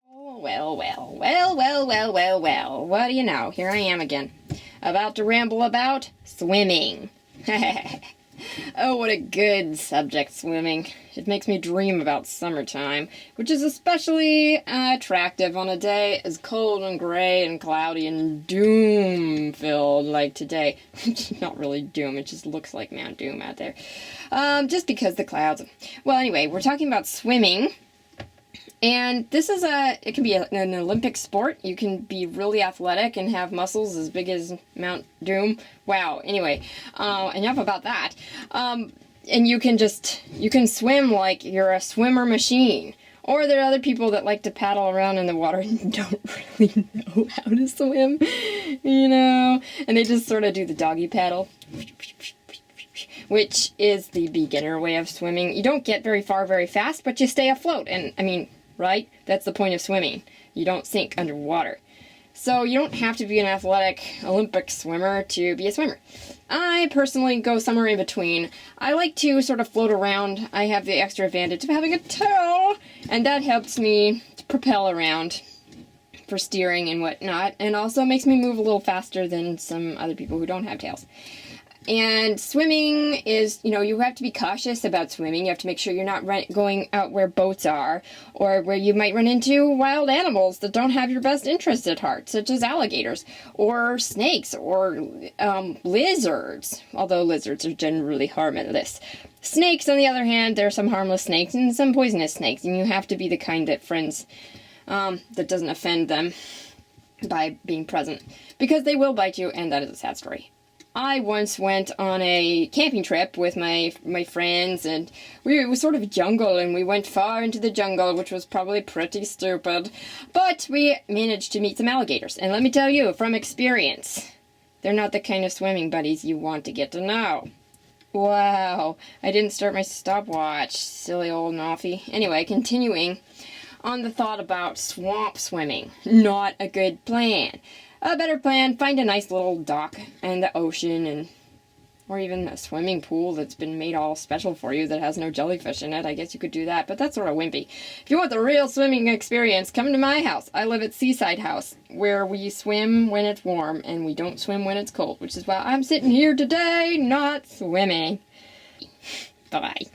Well. What do you know? Here I am again, about to ramble about swimming. Oh, what a good subject, swimming. It makes me dream about summertime, which is especially attractive on a day as cold and gray and cloudy and doom-filled like today. Not really doom, it just looks like Mount Doom out there. Just because the clouds. Well, anyway, we're talking about swimming. And this is it can be an Olympic sport. You can be really athletic and have muscles as big as Mount Doom. Wow. Anyway, enough about that. And you can swim like you're a swimmer machine. Or there are other people that like to paddle around in the water and don't really know how to swim, and they just sort of do the doggy paddle, which is the beginner way of swimming. You don't get very far very fast, but you stay afloat. And, right? That's the point of swimming. You don't sink underwater. So you don't have to be an athletic Olympic swimmer to be a swimmer. I personally go somewhere in between. I like to sort of float around. I have the extra advantage of having a tail, and that helps me to propel around for steering and whatnot, and also makes me move a little faster than some other people who don't have tails. And swimming is, you have to be cautious about swimming. You have to make sure you're not going out where boats are, or where you might run into wild animals that don't have your best interests at heart, such as alligators, or snakes, or lizards, although lizards are generally harmless. Snakes, on the other hand, there are some harmless snakes and some poisonous snakes, and you have to be the kind that that doesn't offend them by being present, because they will bite you, and that is a sad story. I once went on a camping trip with my friends, and it was sort of jungle, and we went far into the jungle, which was probably pretty stupid, but we managed to meet some alligators, and let me tell you, from experience, they're not the kind of swimming buddies you want to get to know. Wow, I didn't start my stopwatch, silly old Nafy. Anyway, continuing on the thought about swamp swimming, not a good plan. A better plan, find a nice little dock and the ocean, or even a swimming pool that's been made all special for you that has no jellyfish in it. I guess you could do that, but that's sort of wimpy. If you want the real swimming experience, come to my house. I live at Seaside House, where we swim when it's warm, and we don't swim when it's cold, which is why I'm sitting here today not swimming. Bye-bye.